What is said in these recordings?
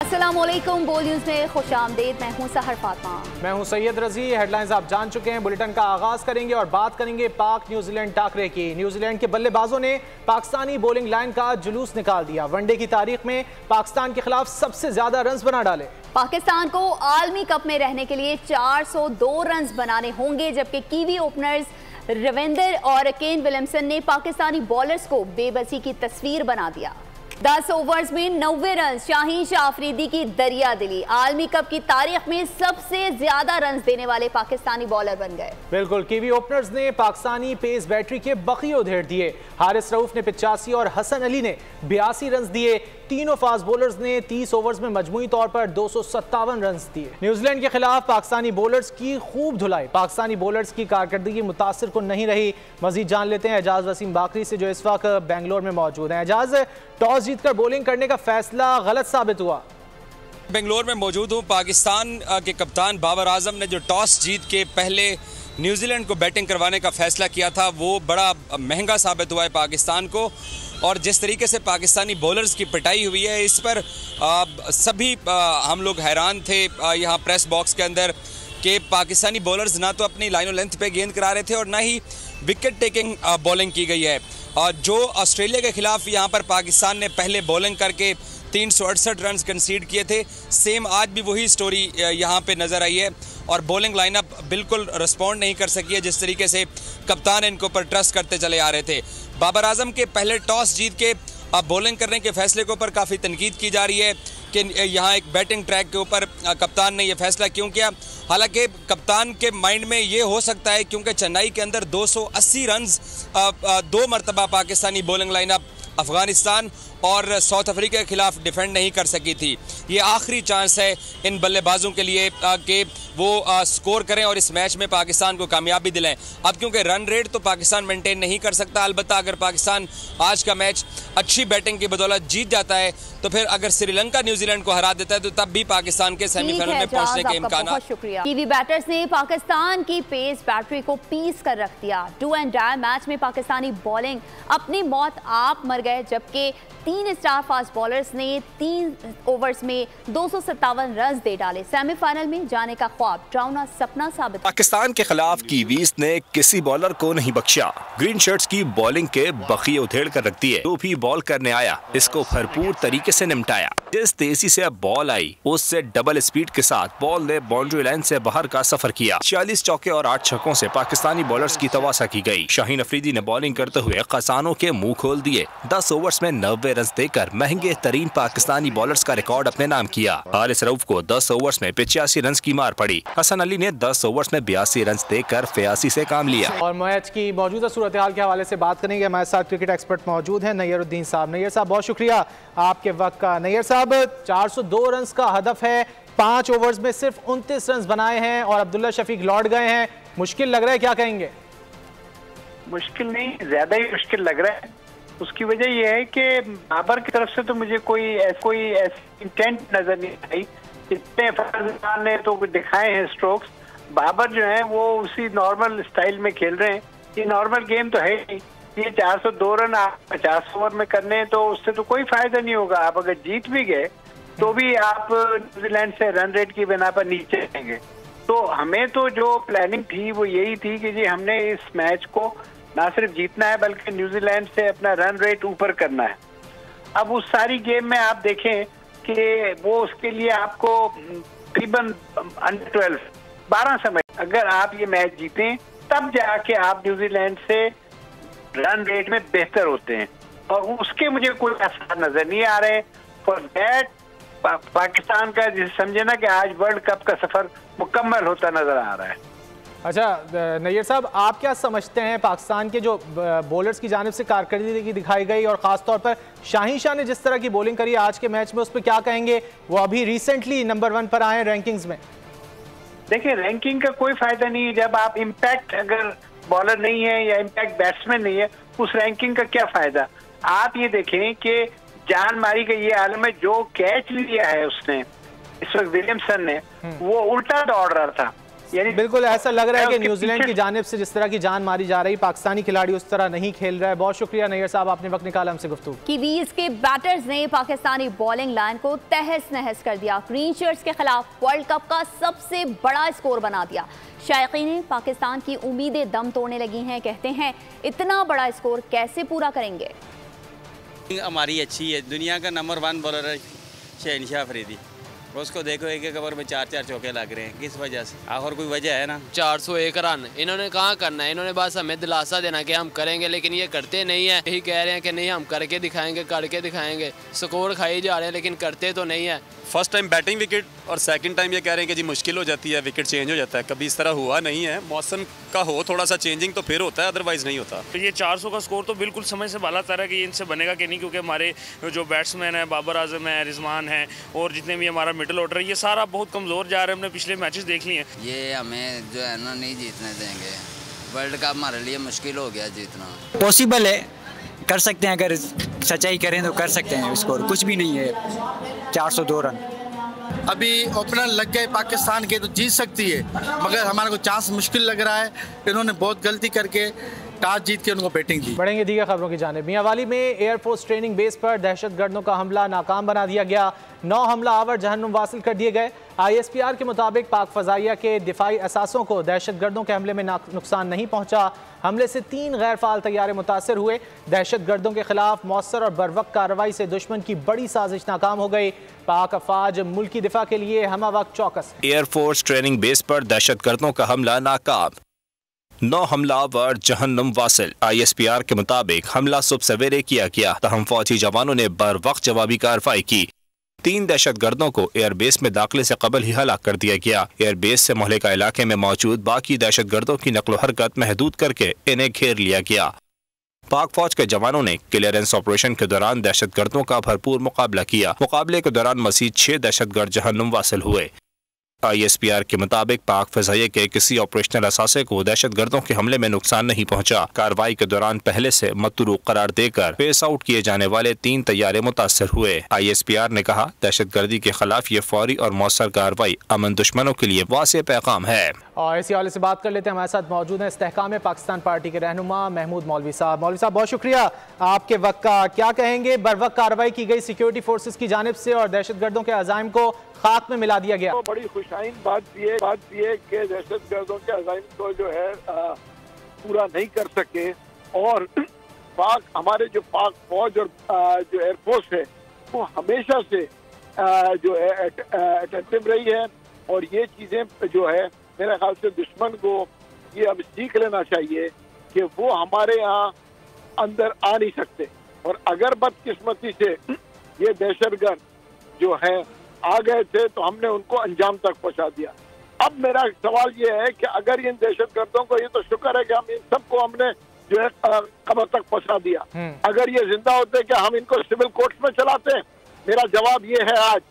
अस्सलामुअलैकुम, बोल न्यूज़ में खुशामदीद। मैं हूं सहर फातमा। मैं हूं सैयद रजी। हेडलाइंस आप जान चुके हैं। बुलेटिन का आगाज करेंगे और बात करेंगे पाक न्यूजीलैंड टाकरे की। न्यूजीलैंड के बल्लेबाजों ने पाकिस्तानी बॉलिंग लाइन का जुलूस निकाल दिया। वनडे की तारीख में पाकिस्तान के खिलाफ सबसे ज्यादा रन बना डाले। पाकिस्तान को आलमी कप में रहने के लिए 402 रन बनाने होंगे, जबकि कीवी ओपनर्स रविंदर और केन विलियमसन ने पाकिस्तानी बॉलर्स को बेबसी की तस्वीर बना दिया। 10 ओवर्स में 90 रन शाहीन शाह अफरीदी की दरिया दिली। आलमी कप की तारीख में सबसे ज्यादा रन देने वाले पाकिस्तानी बॉलर बन गए। बिल्कुल, कीवी ओपनर्स ने पाकिस्तानी पेस बैटरी के बखिए उधेड़ दिए। हारिस रऊफ ने 85 और हसन अली ने 82 रन दिए। तीनों फास्ट बॉलर्स ने 30 ओवर्स में मजमूई तौर पर 257 रन दिए। न्यूजीलैंड के खिलाफ पाकिस्तानी बॉलर्स की खूब धुलाई। पाकिस्तानी बॉलर्स की कारकर्दगी मुतासिर को नहीं रही। मजीद जान लेते हैं एजाज वसीम बाकरी से, जो इस वक्त बेंगलोर में मौजूद हैं। एजाज, टॉस जीतकर बॉलिंग करने का फैसला गलत साबित हुआ। बेंगलोर में मौजूद हूँ। पाकिस्तान के कप्तान बाबर आजम ने जो टॉस जीत के पहले न्यूजीलैंड को बैटिंग करवाने का फैसला किया था, वो बड़ा महंगा साबित हुआ है पाकिस्तान को। और जिस तरीके से पाकिस्तानी बॉलर्स की पिटाई हुई है, इस पर सभी हम लोग हैरान थे यहाँ प्रेस बॉक्स के अंदर कि पाकिस्तानी बॉलर्स ना तो अपनी लाइन और लेंथ पे गेंद करा रहे थे और ना ही विकेट टेकिंग बॉलिंग की गई है। और जो ऑस्ट्रेलिया के खिलाफ यहाँ पर पाकिस्तान ने पहले बॉलिंग करके 368 रन कंसीड किए थे, सेम आज भी वही स्टोरी यहाँ पे नज़र आई है। और बॉलिंग लाइनअप बिल्कुल रिस्पॉन्ड नहीं कर सकी है जिस तरीके से कप्तान इनको पर ट्रस्ट करते चले आ रहे थे। बाबर आजम के पहले टॉस जीत के अब बॉलिंग करने के फैसले के ऊपर काफ़ी तनकीद की जा रही है कि यहाँ एक बैटिंग ट्रैक के ऊपर कप्तान ने यह फैसला क्यों किया। हालांकि कप्तान के माइंड में ये हो सकता है क्योंकि चेन्नई के अंदर 280 रन 2 मरतबा पाकिस्तानी बॉलिंग लाइनअप अफगानिस्तान और साउथ अफ्रीका के खिलाफ डिफेंड नहीं कर सकी थी। ये आखिरी चांस है इन बल्लेबाजों के लिए कि वो स्कोर करें और इस मैच में पाकिस्तान को कामयाबी दिलाएं। अब क्योंकि रन रेट तो पाकिस्तान मेंटेन नहीं कर सकता, अलबत्ता अगर पाकिस्तान आज का मैच अच्छी बैटिंग की बदौलत जीत जाता है तो फिर अगर श्रीलंका न्यूजीलैंड को हरा देता है तो तब भी पाकिस्तान के सेमीफाइनल में पहुंचने के इम्कान। शुक्रिया। कीवी बैटर्स ने पाकिस्तान की पेस बैटरी को पीस कर रख दिया। डू एंड डाई मैच में पाकिस्तानी बॉलिंग अपनी मौत आप मर गए, जबकि 3 स्टार फास्ट बॉलर्स ने 3 ओवर्स में 257 रन दे डाले। सेमीफाइनल में जाने का ख्वाब डरावना सपना साबित। पाकिस्तान के खिलाफ कीवीज ने किसी बॉलर को नहीं बख्शा। ग्रीन शर्ट्स की बॉलिंग के बखिए उधेड़ कर रख दिए। जो भी बॉल करने आया इसको भरपूर तरीके से निपटाया। जिस तेजी से बॉल आई उससे डबल स्पीड के साथ बॉल ने बाउंड्री लाइन से बाहर का सफर किया। 40 चौके और 8 छक्कों से पाकिस्तानी बॉलर्स की तवासा की गई। शाहीन अफरीदी ने बॉलिंग करते हुए खजानों के मुंह खोल दिए। 10 ओवर्स में 90 रन देकर महंगे तरीन पाकिस्तानी बॉलर्स का रिकॉर्ड अपने नाम किया। हारिस रऊफ को 10 ओवर्स में 85 रन की मार पड़ी। हसन अली ने 10 ओवर्स में 82 रन देकर 82 से काम लिया। और मैच की मौजूदा सूरत हाल के हवाले से बात करेंगे। हमारे साथ क्रिकेट एक्सपर्ट मौजूद हैं नैयरुद्दीन साहब। नैयर साहब, बहुत शुक्रिया आपके वक्त का। नैयर साहब, 402 रन का हदफ है, 5 ओवर्स में सिर्फ 29 रन बनाए हैं और अब्दुल्ला शफीक लौट गए हैं। मुश्किल लग रहा है, क्या कहेंगे? मुश्किल नहीं, ज्यादा ही मुश्किल लग रहा है। उसकी वजह यह है कि बाबर की तरफ से तो मुझे कोई इंटेंट नजर नहीं आई। इतने फर्जमान ने तो दिखाए हैं स्ट्रोक्स, बाबर जो है वो उसी नॉर्मल स्टाइल में खेल रहे हैं। ये नॉर्मल गेम तो है ही। ये 402 रन आप 50 ओवर में करने हैं तो उससे तो कोई फायदा नहीं होगा। आप अगर जीत भी गए तो भी आप न्यूजीलैंड से रन रेट की बिना पर नीचे रहेंगे। तो हमें तो जो प्लानिंग थी वो यही थी कि जी हमने इस मैच को ना सिर्फ जीतना है बल्कि न्यूजीलैंड से अपना रन रेट ऊपर करना है। अब उस सारी गेम में आप देखें कि वो उसके लिए आपको तकरीबन अंडर 12 समय अगर आप ये मैच जीतें तब जाके आप न्यूजीलैंड से रन रेट में बेहतर होते हैं, और उसके मुझे कोई आसार नजर नहीं आ रहे। फॉर दैट पाकिस्तान का जिसे समझे ना कि आज वर्ल्ड कप का सफर मुकम्मल होता नजर आ रहा है। अच्छा नैयर साहब, आप क्या समझते हैं पाकिस्तान के जो बॉलर्स की जानिब से कारकर्दगी दिखाई गई और ख़ासतौर पर शाहीन शाह ने जिस तरह की बॉलिंग करी आज के मैच में, उस पर क्या कहेंगे? वो अभी रिसेंटली नंबर 1 पर आए रैंकिंग्स में। देखिए, रैंकिंग का कोई फायदा नहीं है जब आप इम्पैक्ट अगर बॉलर नहीं है या इम्पैक्ट बैट्समैन नहीं है, उस रैंकिंग का क्या फायदा। आप ये देखें कि जान मारी का ये आलम है, जो कैच लिया है उसने इस वक्त विलियमसन ने, वो उल्टा दौड़ रहा था। यानी बिल्कुल ऐसा लग रहा है कि न्यूजीलैंड की जानिब से जिस तरह की जान मारी जा रही, पाकिस्तानी खिलाड़ी उस तरह नहीं खेल रहा है। बहुत शुक्रिया नैयर साहब, आपने वक्त निकाला हमसे गुफ्तगू। कीवीज के बैटर्स ने पाकिस्तानी बॉलिंग लाइन को तहस नहस कर दिया। ग्रीन शर्ट्स के खिलाफ वर्ल्ड कप का सबसे बड़ा स्कोर बना दिया। शायकीन पाकिस्तान की उम्मीदें दम तोड़ने लगी हैं। कहते हैं इतना बड़ा स्कोर कैसे पूरा करेंगे। हमारी अच्छी है, दुनिया का नंबर 1 बॉलर है शहनशाह अफरीदी, उसको देखो एक एक ओवर में 4-4 चौके लग रहे हैं। किस वजह से? आखिर कोई वजह है ना। 401 रन इन्होंने कहाँ करना है, इन्होंने बस हमें दिलासा देना कि हम करेंगे, लेकिन ये करते नहीं है। यही कह रहे हैं कि नहीं हम करके दिखाएंगे, स्कोर खाई जा रहे हैं लेकिन करते तो नहीं है। फर्स्ट टाइम बैटिंग विकेट और सेकंड टाइम ये कह रहे हैं कि जी मुश्किल हो जाती है, विकेट चेंज हो जाता है। कभी इस तरह हुआ नहीं है, मौसम का हो थोड़ा सा चेंजिंग तो फिर होता है, अदरवाइज नहीं होता। तो ये 400 का स्कोर तो बिल्कुल समझ से बाला तरह कि इनसे बनेगा कि नहीं, क्योंकि हमारे जो बैट्समैन है बाबर आजम है, रिजवान है और जितने भी हमारा मिडिल ऑर्डर है, ये सारा बहुत कमज़ोर जा रहे हैं। हमने पिछले मैचेस देख लिए हैं। ये हमें जो है ना नहीं जीतने देंगे। वर्ल्ड कप हमारे लिए मुश्किल हो गया जीतना। पॉसिबल है, कर सकते हैं, अगर सच्चाई करें तो कर सकते हैं। स्कोर कुछ भी नहीं है, 402 रन। अभी ओपनर लग गए पाकिस्तान के तो जीत सकती है, मगर हमारे को चांस मुश्किल लग रहा है। इन्होंने बहुत गलती करके टॉस जीत के उनको बैटिंग दी। बढ़ेंगे दीगर खबरों की जानिब। मियांवाली में एयरफोर्स ट्रेनिंग बेस पर दहशतगर्दों का हमला नाकाम बना दिया गया। 9 हमला आवर जहन्नुम वासिल कर दिए गए। ISPR के मुताबिक पाक फजाइया के दिफाई असासों को दहशतगर्दों के हमले में नुकसान नहीं पहुंचा। हमले से 3 गैर फाल तैयारे मुतासर हुए। दहशतगर्दों के खिलाफ मौसर और बरवक्त कार्रवाई से दुश्मन की बड़ी साजिश नाकाम हो गई। पाक अफवाज मुल्की दिफा के लिए हमा वक्त चौकस। एयरफोर्स ट्रेनिंग बेस पर दहशतगर्दों का हमला नाकाम, 9 हमलावर जहन्नुम वासिल। ISPR के मुताबिक हमला सुबह सवेरे किया गया, तहम फौजी जवानों ने बर वक्त जवाबी कार्रवाई की। 3 दहशतगर्दों को एयरबेस में दाखिले से कबल ही हलाक कर दिया गया। एयरबेस से मुहलिका इलाके में मौजूद बाकी दहशतगर्दों की नकलो हरकत महदूद करके इन्हें घेर लिया गया। पाक फौज के जवानों ने क्लियरेंस ऑपरेशन के दौरान दहशतगर्दों का भरपूर मुकाबला किया। मुकाबले के दौरान मजीद 6 दहशतगर्द जहन्नुम वासिल हुए। ISPR के मुताबिक पाक फजाइया के किसी ऑपरेशनल असासे को दहशतगर्दों के हमले में नुकसान नहीं पहुंचा। कार्रवाई के दौरान पहले से मतरूक करार देकर पेस आउट किए जाने वाले 3 तैयारे मुतासर हुए। ISPR ने कहा दहशतगर्दी के खिलाफ ये फौरी और मौसर कार्रवाई अमन दुश्मनों के लिए वाज़ेह पैगाम है। और इसी हवाले से बात कर लेते हैं। हमारे साथ मौजूद हैं इस्तेहकाम पाकिस्तान पार्टी के रहनुमा महमूद मौलवी साहब। मौलवी साहब बहुत शुक्रिया आपके वक्त का। क्या कहेंगे, बर वक्त कार्रवाई की गई सिक्योरिटी फोर्सेस की जानिब से और दहशतगर्दों के अज़ाइम को खाक में मिला दिया गया। तो बड़ी खुशाइन बात ये कि दहशतगर्दों के अज़ाइम को जो है पूरा नहीं कर सके और पाक हमारे जो पाक फौज और जो एयरफोर्स है वो हमेशा से जो है अटेंटिव रही है। और ये चीजें जो है मेरे ख्याल से दुश्मन को ये अब सीख लेना चाहिए कि वो हमारे यहाँ अंदर आ नहीं सकते। और अगर बदकिस्मती से ये दहशतगर्द जो है आ गए थे तो हमने उनको अंजाम तक पहुंचा दिया। अब मेरा सवाल ये है कि अगर इन दहशतगर्दों को, ये तो शुक्र है कि हम इन सबको हमने जो है कब्र तक पहुंचा दिया, अगर ये जिंदा होते कि हम इनको सिविल कोर्ट्स में चलाते। मेरा जवाब ये है आज,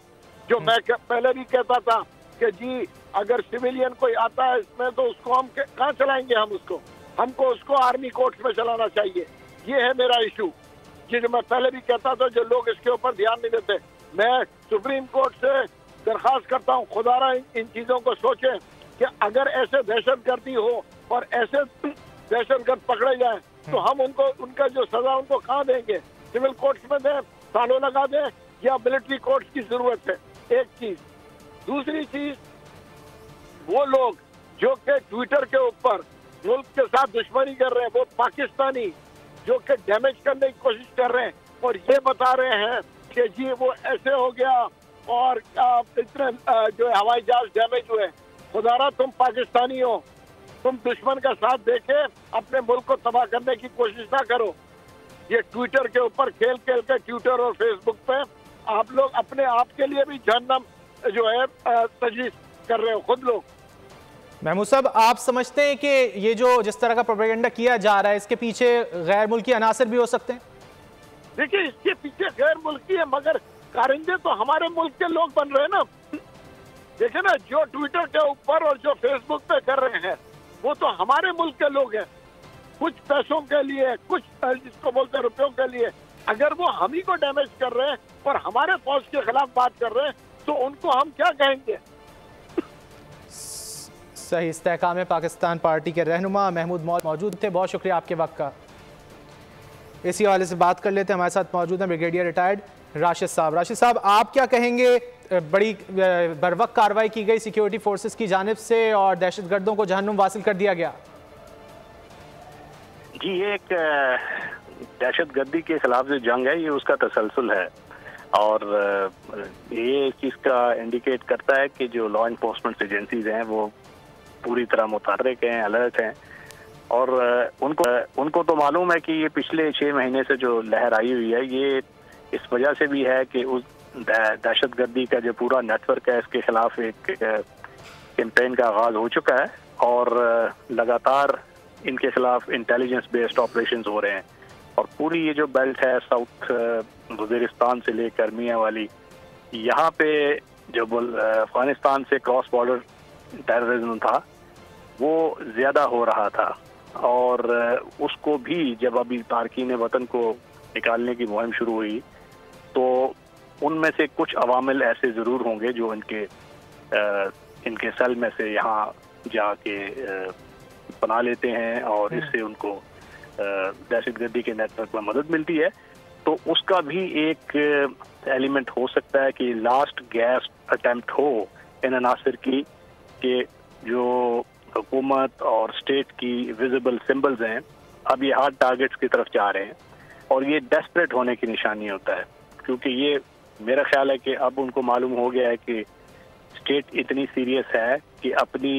जो मैं पहले भी कहता था कि जी अगर सिविलियन कोई आता है इसमें तो उसको हम कहाँ चलाएंगे, हमको उसको आर्मी कोर्ट्स में चलाना चाहिए। ये है मेरा इशू, ये जो मैं पहले भी कहता था, जो लोग इसके ऊपर ध्यान नहीं देते। मैं सुप्रीम कोर्ट से दरखास्त करता हूँ खुदारा इन चीजों को सोचें कि अगर ऐसे दहशतगर्दी हो और ऐसे दहशतगर्द पकड़े जाएं तो हम उनको उनका जो सजा उनको कहाँ देंगे, सिविल कोर्ट्स में दें, सालों लगा दें, या मिलिट्री कोर्ट्स की जरूरत है। एक चीज। दूसरी चीज, वो लोग जो कि ट्विटर के ऊपर मुल्क के साथ दुश्मनी कर रहे हैं, वो पाकिस्तानी जो कि डैमेज करने की कोशिश कर रहे हैं और ये बता रहे हैं कि जी वो ऐसे हो गया और इतने जो है हवाई जहाज डैमेज हुए। खुदारा तुम पाकिस्तानी हो, तुम दुश्मन का साथ देके अपने मुल्क को तबाह करने की कोशिश ना करो। ये ट्विटर के ऊपर खेल खेल के ट्विटर और फेसबुक पे आप लोग अपने आप के लिए भी जहन्नम जो है तजवीज़ कर रहे हो खुद लोग। महमूद साहब, आप समझते हैं कि ये जो जिस तरह का प्रोपेगेंडा किया जा रहा है इसके पीछे गैर मुल्की अनासर भी हो सकते हैं? देखिए, इसके पीछे गैर मुल्की है मगर कारिंदे तो हमारे मुल्क के लोग बन रहे हैं ना। देखिए ना, जो ट्विटर के ऊपर और जो फेसबुक पे कर रहे हैं वो तो हमारे मुल्क के लोग हैं, कुछ पैसों के लिए, कुछ जिसको बोलते हैं रुपयों के लिए। अगर वो हम ही को डैमेज कर रहे हैं और हमारे फौज के खिलाफ बात कर रहे हैं तो उनको हम क्या कहेंगे? सही इस्तेहकाम में पाकिस्तान पार्टी के रहनुमा महमूद मौजूद थे, बहुत शुक्रिया आपके वक्त का। इसी हवाले से बात कर लेते हैं, हमारे साथ मौजूद हैं ब्रिगेडियर रिटायर्ड राशिद साहब। राशिद साहब, आप क्या कहेंगे, बड़ी बरवक्त कार्रवाई की गई सिक्योरिटी फोर्सेस की जानिब से और दहशतगर्दों को जहन्नुम वासिल कर दिया गया? जी, ये एक दहशतगर्दी के खिलाफ जो जंग है ये उसका तसलसल है और ये इस चीज़ का इंडिकेट करता है कि जो लॉ इन्फोर्समेंट एजेंसीज हैं वो पूरी तरह मुतहर्रिक हैं, अलर्ट हैं और उनको तो मालूम है कि ये पिछले 6 महीने से जो लहर आई हुई है ये इस वजह से भी है कि उस दहशतगर्दी का जो पूरा नेटवर्क है इसके खिलाफ एक कैंपेन का आगाज हो चुका है और लगातार इनके खिलाफ इंटेलिजेंस बेस्ड ऑपरेशंस हो रहे हैं और पूरी ये जो बेल्ट है साउथ वज़ीरिस्तान से लेकर मियाँ वाली, यहाँ पे जो अफगानिस्तान से क्रॉस बॉर्डर टेररिज्म था वो ज़्यादा हो रहा था और उसको भी जब अभी तारकीन वतन को निकालने की मुहिम शुरू हुई तो उनमें से कुछ अवामिल ऐसे ज़रूर होंगे जो इनके सेल में से यहाँ जाके बना लेते हैं और इससे उनको दहशतगर्दी के नेटवर्क में मदद मिलती है। तो उसका भी एक एलिमेंट हो सकता है कि लास्ट गैस अटेम्प्ट हो इन अनासर की कि जो हुकूमत और स्टेट की विजिबल सिंबल्स हैं अब ये हार्ड टारगेट्स की तरफ जा रहे हैं और ये डेस्परेट होने की निशानी होता है क्योंकि ये मेरा ख्याल है कि अब उनको मालूम हो गया है कि स्टेट इतनी सीरियस है कि अपनी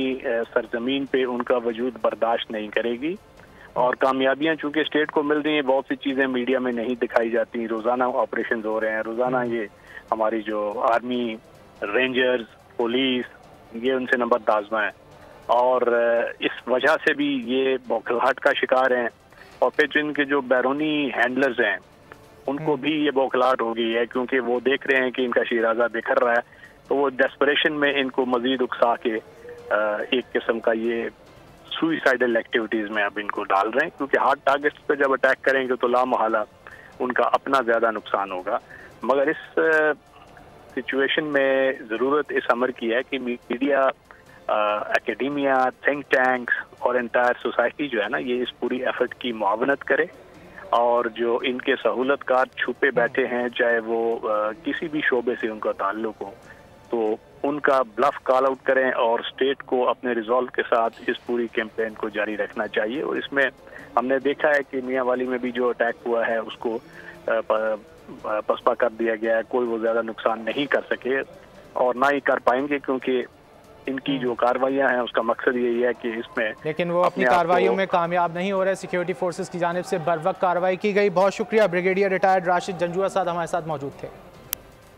सरजमीन पे उनका वजूद बर्दाश्त नहीं करेगी और कामयाबियां चूंकि स्टेट को मिल रही हैं, बहुत सी चीज़ें मीडिया में नहीं दिखाई जाती, रोज़ाना ऑपरेशन हो रहे हैं, रोज़ाना ये हमारी जो आर्मी, रेंजर्स, पुलिस ये उनसे नंबर आजमा है और इस वजह से भी ये बौखलाहट का शिकार हैं और फिर जिनके जो बैरूनी हैंडलर्स हैं उनको भी ये बौखलाहट हो गई है क्योंकि वो देख रहे हैं कि इनका शिराजा बिखर रहा है तो वो डेस्परेशन में इनको मजीद उकसा के एक किस्म का ये सुइसाइडल एक्टिविटीज़ में अब इनको डाल रहे हैं क्योंकि हार्ड टारगेट्स पे जब अटैक करेंगे तो लामहला उनका अपना ज़्यादा नुकसान होगा। मगर इस सिचुएशन में ज़रूरत इस अमर की है कि मीडिया, एकेडेमिया, थिंक टैंक्स और एंटायर सोसाइटी जो है ना ये इस पूरी एफर्ट की मुआवनत करे और जो इनके सहूलतकार छुपे बैठे हैं चाहे वो किसी भी शोबे से उनका ताल्लुक हो तो उनका ब्लफ कॉल आउट करें और स्टेट को अपने रिजॉल्व के साथ इस पूरी कैंपेन को जारी रखना चाहिए। और इसमें हमने देखा है कि मियाँ वाली में भी जो अटैक हुआ है उसको पसपा कर दिया गया है, कोई वो ज़्यादा नुकसान नहीं कर सके और ना ही कर पाएंगे क्योंकि इनकी जो कार्रवाइयाँ हैं उसका मकसद यही है कि इसमें लेकिन वो अपनी कार्रवाइयों में कामयाब नहीं हो रहे। सिक्योरिटी फोर्सेस की जानिब से बरवक्त कार्रवाई की गई। बहुत शुक्रिया। ब्रिगेडियर रिटायर्ड राशिद जंजुआ साहब हमारे साथ मौजूद थे।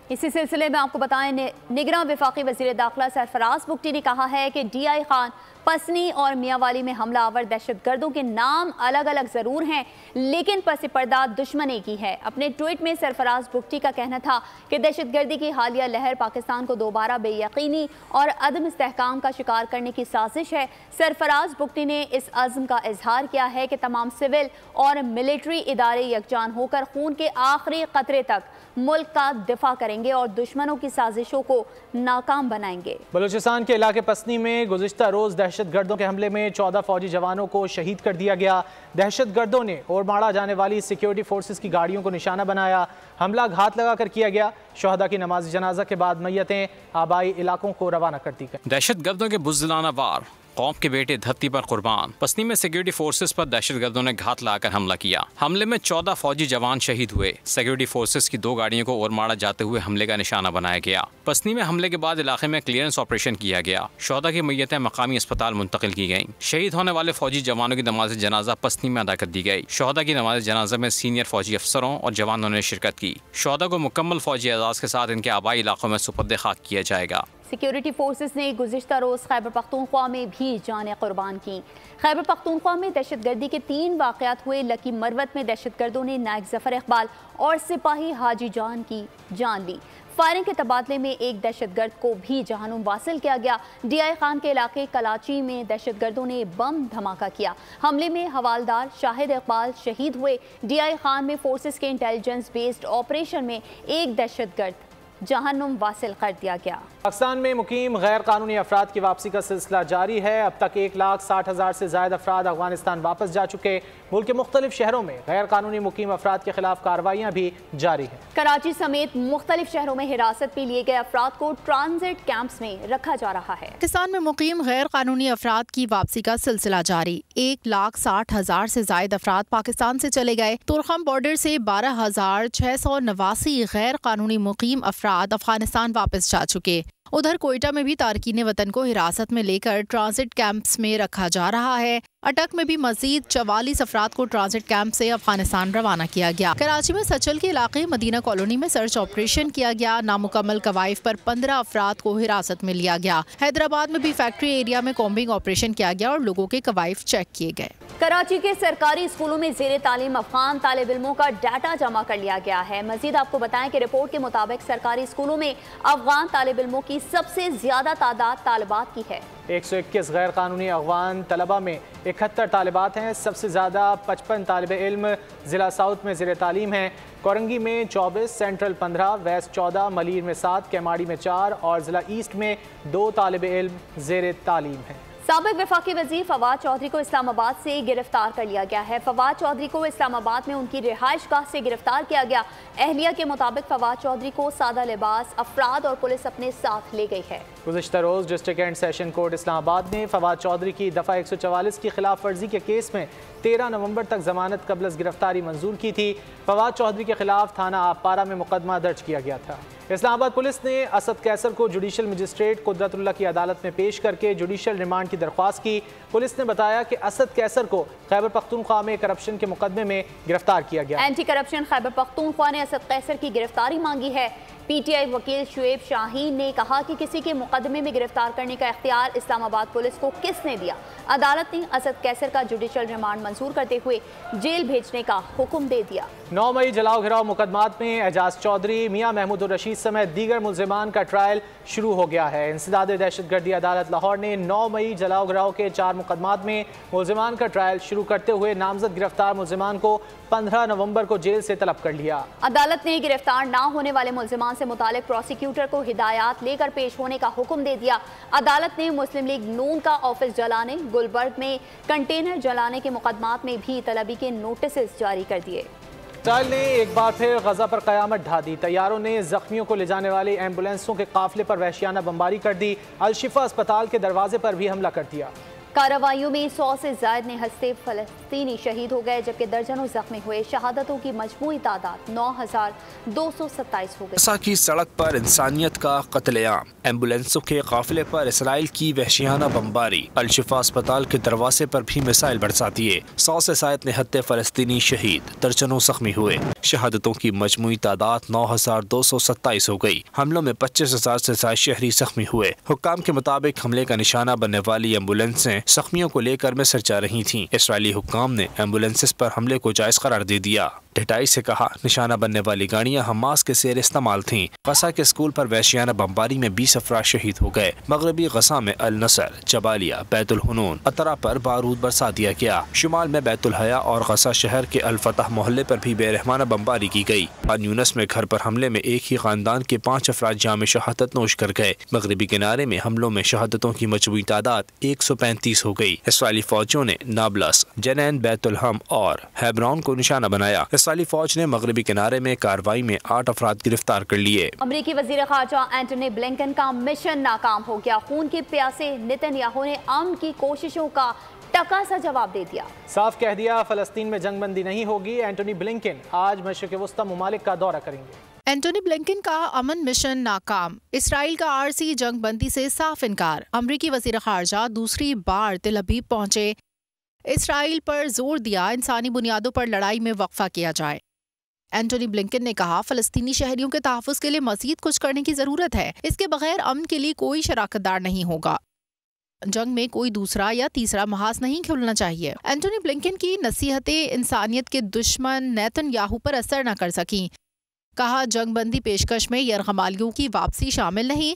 इसी सिलसिले में आपको बताएं, निगरां वफाकी वज़ीर दाखिला सरफराज बुगटी ने कहा है कि DI खान, पसनी और मियांवाली में हमला आवर दहशतगर्दों के नाम अलग अलग ज़रूर हैं लेकिन पसी पर्दा दुश्मन एक ही है। अपने ट्वीट में सरफराज बुगटी का कहना था कि दहशतगर्दी की हालिया लहर पाकिस्तान को दोबारा बेयकीनी और अदम इस्तेहकाम का शिकार करने की साजिश है। सरफराज बुगटी ने इस अज़्म का इजहार किया है कि तमाम सिविल और मिलिट्री इदारे यकजान होकर खून के आखिरी कतरे तक मुल्क का दिफा करेंगे और दुश्मनों की साजिशों को नाकाम बनाएंगे। बलूचिस्तान के इलाके पसनी में गुज़िश्ता रोज़ दहशतगर्दों के हमले में 14 फौजी जवानों को शहीद कर दिया गया। दहशतगर्दों ने ओरमाड़ा जाने वाली सिक्योरिटी फोर्सेस की गाड़ियों को निशाना बनाया। हमला घात लगाकर किया गया। शहदा की नमाज जनाजा के बाद मैयतें आबाई इलाकों को रवाना कर दी गई। दहशतगर्दों के बुज़दिलाना वार, कौम के बेटे धरती पर कुर्बान। पसनी में सिक्योरिटी फोर्सेस पर दहशतगर्दों ने घात लगाकर हमला किया। हमले में 14 फौजी जवान शहीद हुए। सिक्योरिटी फोर्सेस की 2 गाड़ियों को ओरमाड़ा जाते हुए हमले का निशाना बनाया गया। पसनी में हमले के बाद इलाके में क्लियरेंस ऑपरेशन किया गया। शहदा की मैयतें मकामी अस्पताल मुंतकिल की गयी। शहीद होने वाले फौजी जवानों की नमाज जनाजा पसनी में अदा कर दी गई। शहदा की नमाज जनाजा में सीनियर फौजी अफसरों और जवानों ने शिरकत की। शहदा को मुकम्मल फौजी एजाज के साथ इनके आबाई इलाकों में सुपुर्द खाक किया जाएगा। सिक्योरिटी फोर्सेस ने गुज़िश्ता रोज़ खैबर पख्तूनख्वा में भी जानें कुर्बान की। खैबर पख्तूनख्वा में दहशतगर्दी के 3 वाक़यात हुए। लकी मरवत में दहशतगर्दों ने नायक जफ़र इकबाल और सिपाही हाजी जान की जान ली। फायरिंग के तबादले में एक दहशतगर्द को भी जहन्नुम वासिल किया गया। DI खान के इलाके कलाची में दहशतगर्दों ने बम धमाका किया। हमले में हवालदार शाहिद इकबाल शहीद हुए। DI खान में फोर्सेस के इंटेलिजेंस बेस्ड ऑपरेशन में एक दहशतगर्द जहन्नुम वासिल कर दिया गया। पाकिस्तान में मुकीम गैर कानूनी अफराद की वापसी का सिलसिला जारी है। अब तक 1,60,000 से ज्यादा अफराद अफगानिस्तान वापस जा चुके। मुल्क के मुख्तलिफ शहरों में गैर कानूनी मुकीम अफराद के खिलाफ कार्रवाइयाँ भी जारी हैं। कराची समेत मुख्तलिफ शहरों में हिरासत में लिए गए अफराद को ट्रांजिट कैंप्स में रखा जा रहा है। पाकिस्तान में मुकीम गैर कानूनी अफराद की वापसी का सिलसिला जारी। 1,60,000 से ज्यादा अफराद पाकिस्तान से चले गए। तुर्खम बॉर्डर से 12,689 गैर कानूनी मुकीम अफराद अफगानिस्तान वापस जा चुके। उधर कोयटा में भी तारकीन वतन को हिरासत में लेकर ट्रांजिट कैंप्स में रखा जा रहा है। अटक में भी मजीद 44 अफराद को ट्रांजिट कैंप से अफगानिस्तान रवाना किया गया। कराची में सचल के इलाके मदीना कॉलोनी में सर्च ऑपरेशन किया गया। नामुकम्मल कवायफ पर 15 अफराद को हिरासत में लिया गया। हैदराबाद में भी फैक्ट्री एरिया में कॉम्बिंग ऑपरेशन किया गया और लोगों के कवायफ चेक किए गए। कराची के सरकारी स्कूलों में जेर तालीम अफगान तालिब इल्मों का डाटा जमा कर लिया गया है। मजीद आपको बताएं कि रिपोर्ट के मुताबिक सरकारी स्कूलों में अफगान तालिब इल्मों की सबसे ज्यादा तादाद तालिबात की है। 121 गैर कानूनी अफगान तलबा में 71 तालिबात हैं। सबसे ज़्यादा 55 तालिब इल्म ज़िला साउथ में ज़ेर तालीम हैं। कोरंगी में 24, सेंट्रल 15, वेस्ट 14, मलीर में 7, केमाड़ी में 4 और ज़िला ईस्ट में 2 तालिब इल्म ज़ेर तालीम हैं। साबिक वफाकी वज़ीर फवाद चौधरी को इस्लामाबाद से गिरफ्तार कर लिया गया है। फवाद चौधरी को इस्लामाबाद में उनकी रिहाइश गाह से गिरफ्तार किया गया। अहलिया के मुताबिक फवाद चौधरी को सादा लिबास, अफराद और पुलिस अपने साथ ले गई है। गुज़िश्ता रोज़ district and session court Islamabad ने फवाद चौधरी की दफ़ा 144 की खिलाफ वर्जी के केस में 13 नवंबर तक जमानत कबल गिरफ्तारी मंजूर की थी। फवाद चौधरी के खिलाफ थाना आबपारा में मुकदमा दर्ज किया गया था। इस्लामाबाद पुलिस ने असद कैसर को जुडिशल मजिस्ट्रेट कुदरतुल्लाह की अदालत में पेश करके जुडिशल रिमांड की दरख्वास्त की। पुलिस ने बताया कि असद कैसर को खैबर पख्तूनख्वा में करप्शन के मुकदमे में गिरफ्तार किया गया। एंटी करप्शन खैबर पख्तूनख्वा ने असद कैसर की गिरफ्तारी मांगी है। पीटीआई वकील शुएब शाहीन ने कहा कि किसी के मुकदमे में गिरफ्तार करने का इख्तियार इस्लामाबाद पुलिस को किसने दिया। अदालत ने असद कैसर का जुडिशल रिमांड मंजूर करते हुए जेल भेजने का हुक्म दे दिया। 9 मई जलाओ घिराव मुकदमात में एजाज चौधरी, मियां महमूद और रशीद समेत दीगर मुल्जिमान का ट्रायल शुरू हो गया है। इंसदाद दहशतगर्दी अदालत लाहौर ने 9 मई जलाओ घिराव के 4 मुकदमात में मुल्जिमान का ट्रायल शुरू करते हुए नामजद गिरफ्तार मुल्जिमान को 15 नवंबर को जेल से तलब कर लिया। अदालत ने गिरफ्तार न होने वाले मुल्जिमान से मुतालिक प्रोसिक्यूटर को हिदायत लेकर पेश होने का हुक्म दे दिया। अदालत ने मुस्लिम लीग नून का ऑफिस जलाने, गुलबर्ग में कंटेनर जलाने के मुकदमात में भी तलबी के नोटिस जारी कर दिए। इसराइल ने एक बार फिर गजा पर कयामत ढा दी। तैयारों ने जख्मियों को ले जाने वाली एम्बुलेंसों के काफिले पर वहशियाना बमबारी कर दी। अल-शिफा अस्पताल के दरवाजे पर भी हमला कर दिया। कार्रवाइयों में 100 से ज्यादा निहत्थे फलस्तीनी शहीद हो गए, जबकि दर्जनों जख्मी हुए। शहादतों की मजमूई तादाद 9,227 हो गई। गजा की सड़क पर इंसानियत का कत्लेआम, एम्बुलेंसों के काफिले पर इसराइल की वहशियाना बमबारी, अल-शिफा अस्पताल के दरवाजे पर भी मिसाइल बरसा दिए। 100 से ज्यादा निहत्थे फलस्तीनी शहीद, दर्जनों जख्मी हुए। शहादतों की मजमूई तादाद 9,227 हो गई। हमलों में 25,000 से ज्यादा शहरी जख्मी हुए। हुक्काम के मुताबिक हमले का निशाना बनने वाली एम्बुलेंसें जख्मियों को लेकर मिस्र जा रही थीं। इसराइली हुक्काम ने एम्बुलेंसेस पर हमले को जायज करार दे दिया। ढटाई से कहा निशाना बनने वाली गाड़ियां हमास के सेर इस्तेमाल थीं। गजा के स्कूल पर वहशियाना बमबारी में 20 अफराद शहीद हो गए। मगरबी गजा में अल नसर, जबालिया, बैतुल हुनून, अतरा पर बारूद बरसा दिया गया। शुमाल में बैतुल हया और गजा शहर के अल फतह मोहल्ले पर भी बेरहमाना बमबारी की गई। खान यूनस में घर पर हमले में एक ही खानदान के 5 अफराद जाम शहादत नोश कर गए। मगरबी किनारे में हमलों में शहादतों की मजमूई तादाद 135 हो गई। इसराइली फौजियों ने नाबलस, जनैन, बैतुल हम और हेब्रोन को निशाना बनाया। इसराइली फौज ने मगरबी किनारे में कार्रवाई में 8 अफराद गिरफ्तार कर लिए। अमरीकी वजीर खारजा एंटनी ब्लिंकन का मिशन नाकाम हो गया। खून के प्यासे नेतन्याहू ने अमन की कोशिशों का टका सा जवाब दे दिया। साफ कह दिया फलस्तीन में जंगबंदी नहीं होगी। एंटनी ब्लिंकन आज मशरिक़ वस्ता ममालिक का दौरा करेंगे। एंटनी ब्लिंकन का अमन मिशन नाकाम, इसराइल का आरसी जंगबंदी से साफ इनकार। अमरीकी वजीर खारजा दूसरी बार तिल अबीब पहुंचे। इसराइल पर जोर दिया इंसानी बुनियादों पर लड़ाई में वक्फा किया जाए। एंटनी ब्लिंकन ने कहा फलस्तीनी शहरियों के तहफ़्फ़ुज़ के लिए मज़ीद कुछ करने की ज़रूरत है। इसके बगैर अमन के लिए कोई शराकतदार नहीं होगा। जंग में कोई दूसरा या तीसरा महाज नहीं खुलना चाहिए। एंटनी ब्लिंकन की नसीहतें इंसानियत के दुश्मन नेतन्याहू पर असर न कर सकीं। कहा जंगबंदी पेशकश में यरगमालियों की वापसी शामिल नहीं।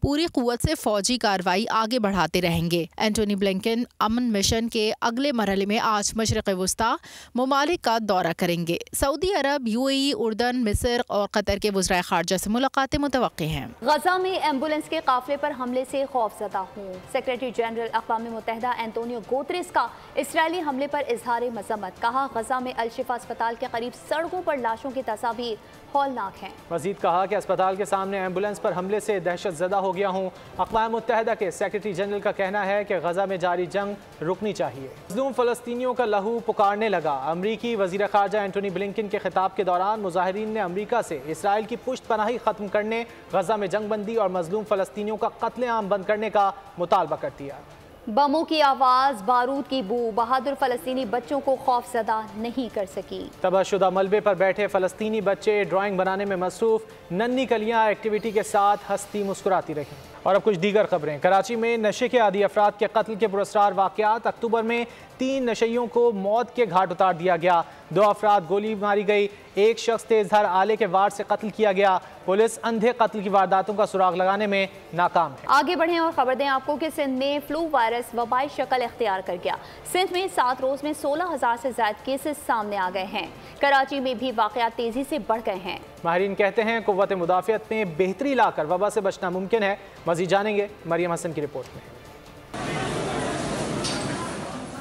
पूरी कुव्वत से फौजी कार्रवाई आगे बढ़ाते रहेंगे। एंटोनी ब्लिंकन अमन मिशन के अगले मरहले में आज मशरिक़ वुस्ता ममालिक का दौरा करेंगे। सऊदी अरब, UAE, उर्दन, मिस्र और कतर के वज़राए ख़ारजा से मुलाकातें मुतवक्की हैं। गजा में एम्बुलेंस के काफिले पर हमले से खौफजदा हूँ। सेक्रेटरी जनरल अक़वाम मुत्तहिदा एंटोनियो गुतेरेस का इसराइली हमले पर इजहार मज़म्मत। कहा, गजा में अल-शिफा अस्पताल के करीब सड़कों पर लाशों की तस्वीर हौलनाक हैं। मजीद कहा कि अस्पताल के सामने एम्बुलेंस पर हमले से दहशत ज़दा हो गया हूँ। अक़वाम मुत्तहिदा के सेक्रेटरी जनरल का कहना है कि गजा में जारी जंग रुकनी चाहिए। मज़लूम फ़लस्तीनियों का लहू पुकारने लगा। अमरीकी वज़ीर ख़ारजा एंटोनी ब्लिंकन के खिताब के दौरान मुजाहिरीन ने अमरीका से इसराइल की पुश्त पनाही ख़त्म करने, गजा में जंग बंदी और मज़लूम फ़लस्तीनियों का कत्लेआम बंद करने का मुतालबा कर दिया। बमों की आवाज़, बारूद की बू बहादुर फ़लस्तीनी बच्चों को खौफज़दा नहीं कर सकी। तबाहशुदा मलबे पर बैठे फ़लस्तीनी बच्चे ड्राइंग बनाने में मसरूफ़। नन्ही कलियाँ एक्टिविटी के साथ हंसती मुस्कुराती रहीं। और अब कुछ दीगर खबरें। कराची में नशे के आदी अफराद के कत्ल के पुरस्कार वाक़यात। अक्टूबर में 3 नशइयों को मौत के घाट उतार दिया गया। 2 अफराद गोली मारी गई। एक शख्स तेजधार आले के वार से कत्ल किया गया। पुलिस अंधे कत्ल की वारदातों का सुराग लगाने में नाकाम है। आगे बढ़ें और खबर दें आपको कि सिंध में फ्लू वायरस वबाई शक्ल इख्तियार कर गया। सिंध में 7 रोज़ में 16,000 से ज़्यादा केसेस सामने आ गए हैं। कराची में भी वाक़यात तेजी से बढ़ गए हैं। माहिरीन कहते हैं कुव्वत मुदाफ़ियत में बेहतरी लाकर वबा से बचना मुमकिन है। मज़ीद जानेंगे मरियम हसन की रिपोर्ट में।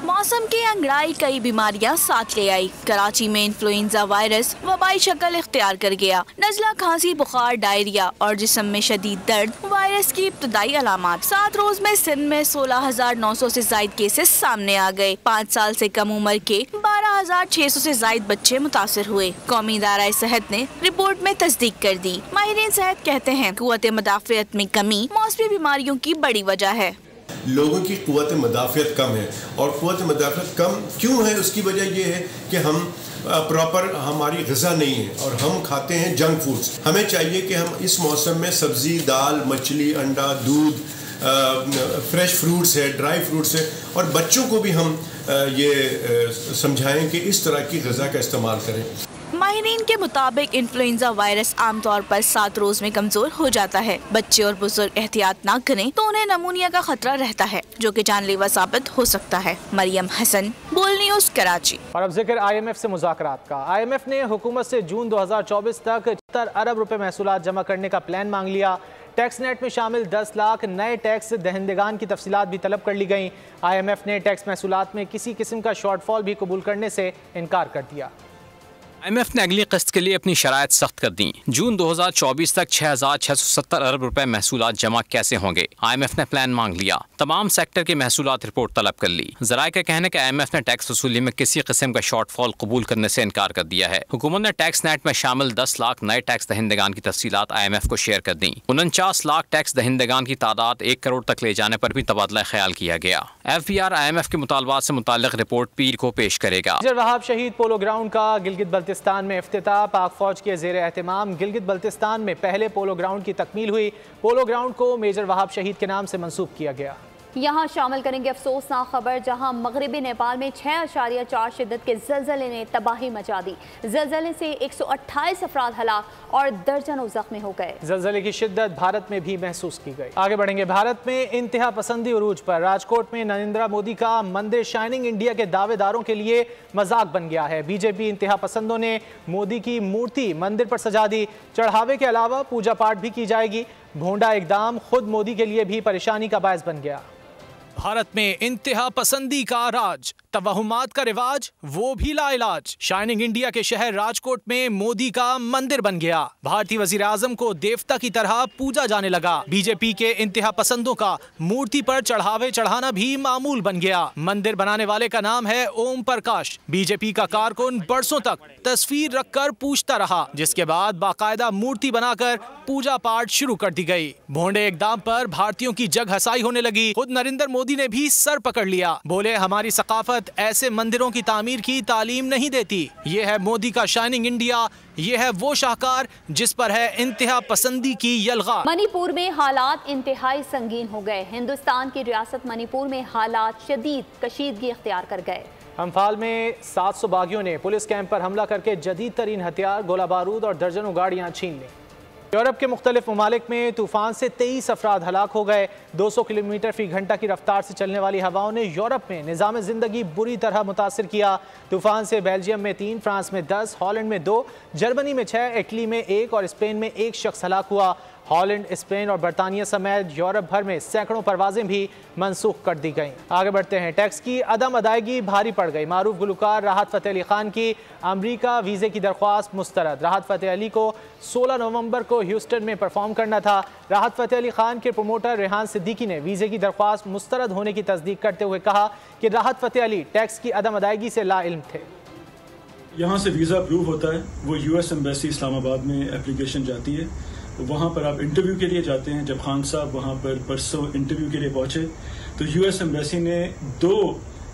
मौसम के अंगड़ाई कई बीमारियां साथ ले आई। कराची में इन्फ्लुएंजा वायरस वबाई शक्ल इख्तियार कर गया। नज़ला, खांसी, बुखार, डायरिया और जिस्म में शदीद दर्द वायरस की इब्तदाई अलामात। 7 रोज में सिंध में 16,900 से जायद केसेस सामने आ गए। 5 साल से कम उम्र के 12,600 से जायद बच्चे मुतासर हुए। कौमी इदारा सेहत ने रिपोर्ट में तस्दीक कर दी। माहिरीन सेहत कहते हैं कुव्वत मुदाफ़ियत में कमी मौसमी बीमारियों की बड़ी वजह है। लोगों की कुव्वत मुदाफ़ियत कम है और कुव्वत मुदाफ़ियत कम क्यों है, उसकी वजह यह है कि हम प्रॉपर हमारी ग़िज़ा नहीं है और हम खाते हैं जंक फूड्स। हमें चाहिए कि हम इस मौसम में सब्ज़ी, दाल, मछली, अंडा, दूध, फ्रेश फ्रूट्स है, ड्राई फ्रूट्स है और बच्चों को भी हम ये समझाएं कि इस तरह की ग़िज़ा का इस्तेमाल करें। माहिरीन के मुताबिक इन्फ्लुएंजा वायरस आमतौर पर 7 रोज में कमजोर हो जाता है। बच्चे और बुजुर्ग एहतियात न करें तो उन्हें नमूनिया का खतरा रहता है, जो कि जानलेवा साबित हो सकता है। मरियम हसन, बोल न्यूज, कराची। और अब जिक्र IMF से मुज़ाकरात का। IMF ने हुकूमत से जून 2024 तक 70 अरब रुपए महसूलात जमा करने का प्लान मांग लिया। टैक्स नेट में शामिल 10 लाख नए टैक्स दहिंदगान की तफसीलात भी तलब कर ली गई। IMF ने टैक्स महसूलात में किसी किस्म का शॉर्टफॉल भी कबूल करने से इनकार कर दिया। IMF ने अगली किस्त के लिए अपनी शराइत सख्त कर दी। जून 2024 तक 6,670 अरब रुपए महसूलात जमा कैसे होंगे? IMF ने प्लान मांग लिया। तमाम सेक्टर के महसूलात रिपोर्ट तलब कर ली। ज़राए का कहना है कि IMF ने टैक्स वसूली में किसी किस्म का शॉर्टफॉल कबूल करने से इनकार कर दिया है। हुकूमत ने टैक्स नेट में शामिल 10 लाख नए टैक्स दहिंदगान की तफसीलात IMF को शेयर कर दी। 49 लाख टैक्स दहिंदगान की तादाद 1 करोड़ तक ले जाने पर भी तबादला ख्याल किया गया। FBR IMF के मुतालबात से मुताल्लिक रिपोर्ट पीर को पेश करेगा। वहाब शहीद पोलो ग्राउंड का गिलगित बल्तिस्तान में इफ्तिताह। पाक फौज के ज़ेर एहतिमाम गिलगित बल्तिस्तान में पहले पोलो ग्राउंड की तकमील हुई। पोलो ग्राउंड को मेजर वहाब शहीद के नाम से मंसूब किया गया। यहाँ शामिल करेंगे अफसोसनाक खबर, जहाँ मगरबी नेपाल में 6.4 शिद्दत के ज़लज़ले ने तबाही मचा दी। ज़लज़ले से 128 अफराद हलाक और दर्जनों ज़ख्मी हो गए। ज़लज़ले की शिद्दत भारत में भी महसूस की गई। आगे बढ़ेंगे। भारत में इंतहा पसंदी उरूज पर। राजकोट में नरेंद्र मोदी का मंदिर शाइनिंग इंडिया के दावेदारों के लिए मजाक बन गया है। BJP इंतहा पसंदों ने मोदी की मूर्ति मंदिर पर सजा दी। चढ़ावे के अलावा पूजा पाठ भी की जाएगी। भोंडा इकदाम खुद मोदी के लिए भी परेशानी का बायस बन गया। भारत में इंतहा पसंदी का राज, तवहुमात का रिवाज, वो भी लाइलाज। शाइनिंग इंडिया के शहर राजकोट में मोदी का मंदिर बन गया। भारतीय वजीर आजम को देवता की तरह पूजा जाने लगा। BJP के इंतहा पसंदों का मूर्ति पर चढ़ावे चढ़ाना भी मामूल बन गया। मंदिर बनाने वाले का नाम है ओम प्रकाश। BJP का कारकुन बरसों तक तस्वीर रखकर पूछता रहा, जिसके बाद बाकायदा मूर्ति बनाकर पूजा पाठ शुरू कर दी गई। भोंडे इकदाम पर भारतीयों की जग हसाई होने लगी। खुद नरेंद्र मोदी ने भी सर पकड़ लिया। बोले, हमारी सकाफत ऐसे मंदिरों की तामीर की तालीम नहीं देती। ये है मोदी का शाइनिंग इंडिया, ये है वो शाहकार जिस पर है इंतहा पसंदी की यलगा। मणिपुर में हालात इंतहाई संगीन हो गए। हिंदुस्तान की रियासत मणिपुर में हालात शदीद कशीदगी इख्तियार कर गए। अम्फाल में 700 बागियों ने पुलिस कैंप पर हमला करके जदीद तरीन हथियार, गोला बारूद और दर्जनों गाड़ियां छीन ली। यूरोप के मुख्तलिफ ममालिक में तूफान से 23 अफराद हलाक हो गए। 200 किलोमीटर फी घंटा की रफ्तार से चलने वाली हवाओं ने यूरोप में निज़ाम ज़िंदगी बुरी तरह मुतासर किया। तूफान से बेल्जियम में 3, फ्रांस में 10, हॉलैंड में 2, जर्मनी में 6, इटली में 1 और स्पेन में 1 शख्स हलाक हुआ। हॉलैंड, स्पेन और बरतानिया समेत यूरोप भर में सैकड़ों परवाजें भी मनसूख कर दी गईं। आगे बढ़ते हैं। टैक्स की अदम अदायगी भारी पड़ गई। मारूफ गुलकार राहत फ़तेह अली खान की अमरीका वीज़े की दरख्वास्त मुस्तरद। राहत फ़तेह अली को 16 नवंबर को ह्यूस्टन में परफॉर्म करना था। राहत फ़तेह अली खान के प्रोमोटर रेहान सिद्दीकी ने वीज़े की दरख्वास्त मुस्तरद होने की तस्दीक करते हुए कहा कि राहत फ़तेह अली टैक्स की अदम अदायगी से लाइल्म थे। यहाँ से वीज़ा अप्रूव होता है, वो US एम्बेसी इस्लामाबाद में एप्लीकेशन जाती है, वहाँ पर आप इंटरव्यू के लिए जाते हैं। जब खान साहब वहाँ पर परसों इंटरव्यू के लिए पहुँचे तो US एम्बेसी ने 2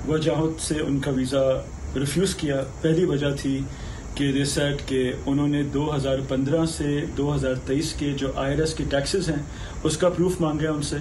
वजहों से उनका वीज़ा रिफ्यूज़ किया। पहली वजह थी कि दे सेड के उन्होंने 2015 से 2023 के जो IRS के टैक्सेस हैं उसका प्रूफ मांगा उनसे,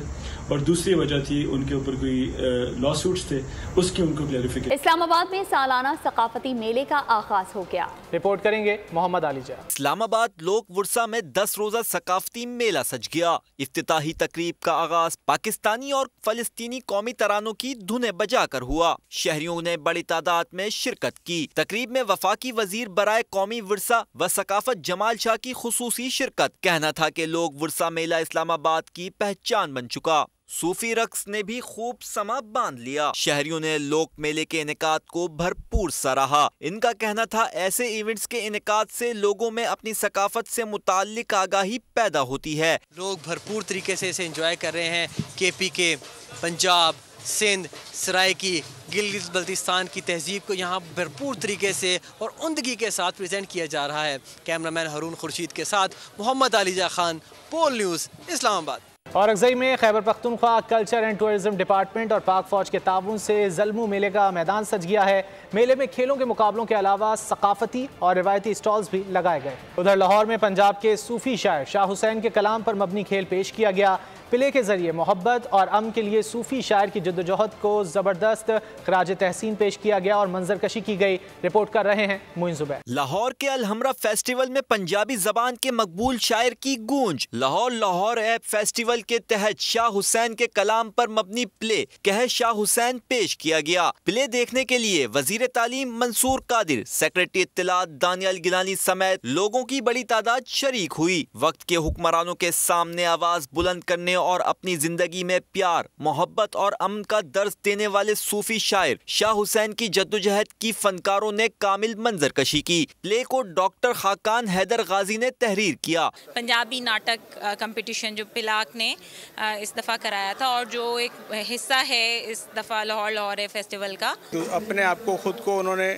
और दूसरी वजह थी उनके ऊपर कोई लॉ सूट्स थे, उसकी उनको क्लैरिफिकेशन। इस्लामाबाद में सालाना सकाफती मेले का आगाज हो गया। रिपोर्ट करेंगे मोहम्मद अली जा। इस्लामाबाद लोक वर्सा में 10 रोजा सकाफती मेला सज गया। इफ्तिताही तकरीब का आगाज पाकिस्तानी और फलस्तीनी कौमी तरानों की धुनें बजाकर हुआ। शहरियों ने बड़ी तादाद में शिरकत की। तकरीब में वफाकी वजीर बराए कौमी वर्सा व सकाफत जमाल शाह की खुसूसी शिरकत। कहना था कि लोक वर्सा मेला इस्लामाबाद की पहचान बन चुका। सूफी रक्स ने भी खूब समा बांध लिया। शहरियों ने लोक मेले के इनेकाद को भरपूर सराहा। इनका कहना था ऐसे इवेंट्स के इनेकाद से लोगों में अपनी सकाफत से मुताल्लिक आगाही पैदा होती है। लोग भरपूर तरीके से इसे एंजॉय कर रहे हैं। KPK, पंजाब, सिंध, सरायकी, गिलगित बल्तिस्तान की तहजीब को यहाँ भरपूर तरीके से और उमदगी के साथ प्रेजेंट किया जा रहा है। कैमरामैन हारून खुर्शीद के साथ मोहम्मद अलीजा खान, पोल न्यूज़, इस्लामाबाद। और अगजई में Khyber Pakhtunkhwa culture and tourism department और पाक फौज के ताउन से ज़ल्मू मेले का मैदान सज गया है। मेले में खेलों के मुकाबलों के अलावा सकाफती और रिवायती स्टॉल्स भी लगाए गए। उधर लाहौर में पंजाब के सूफी शायर शाह हुसैन के कलाम पर मबनी खेल पेश किया गया। प्ले के जरिए मोहब्बत और अमन के लिए सूफी शायर की जद्दोजहद को ज़बरदस्त खराज तहसीन पेश किया गया और मंजर कशी की गई। रिपोर्ट कर रहे हैं मोइन जुबैर। लाहौर के अलहमरा फेस्टिवल में पंजाबी जबान के मकबूल शायर की गूंज। लाहौर ऐप फेस्टिवल के तहत शाह हुसैन के कलाम पर मबनी प्ले कह शाह हुसैन पेश किया गया। प्ले देखने के लिए वजीर तालीम मंसूर कादिर, सेक्रेटरी इत्तलात दानियल गिलानी समेत लोगों की बड़ी तादाद शरीक हुई। वक्त के हुक्मरानों के सामने आवाज बुलंद करने और अपनी जिंदगी में प्यार, मोहब्बत और अमन का दर्स देने वाले सूफी शायर शाह हुसैन की जद्दोजहद की फनकारों ने कामिल मंजर कशी की। प्ले को डॉक्टर खाकान हैदर गाजी ने तहरीर किया। पंजाबी नाटक कंपटीशन जो पिलाक ने इस दफ़ा कराया था और जो एक हिस्सा है इस दफ़ा लाहौर फेस्टिवल का, तो अपने आप को खुद को उन्होंने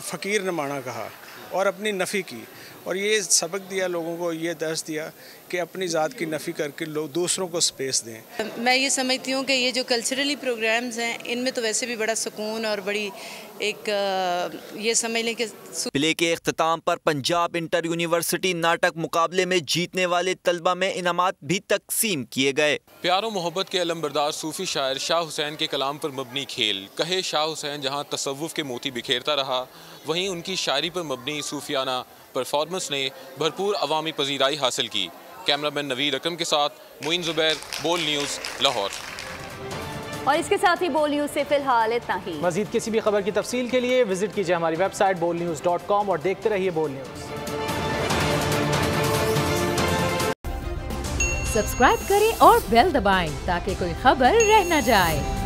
फ़कीर नमाना कहा और अपनी नफ़ी की, और ये सबक दिया लोगों को, ये दर्स दिया कि अपनी ज़ात की नफ़ी करके लोग दूसरों को स्पेस दें। मैं ये समझती हूँ कि ये जो कल्चरली प्रोग्राम्स हैं इनमें तो वैसे भी बड़ा सुकून और बड़ी एक ये समझ लें कि प्ले के इख्तिताम पर पंजाब इंटर यूनिवर्सिटी नाटक मुकाबले में जीतने वाले तलबा में इनामात भी तकसीम किए गए। प्यार मोहब्बत के अलमबरदार सूफी शायर शाह हुसैन के कलाम पर मबनी खेल कहे शाह हुसैन जहाँ तसव्वुफ के मोती बिखेरता रहा, वहीं उनकी शायरी पर मबनी सूफियाना परफॉर्मेंस ने भरपूर अवामी पजीराई हासिल की। कैमरामैन नवीर रकम के साथ मोइन जुबैर, बोल न्यूज़, लाहौर। और इसके साथ ही बोल न्यूज़ से फिलहाल इतना ही। मजीद किसी भी खबर की तफसील के लिए विजिट कीजिए हमारी वेबसाइट bolnews.com और देखते रहिए बोल न्यूज़। सब्सक्राइब करें और बेल दबाएं ताकि कोई खबर रह न जाए।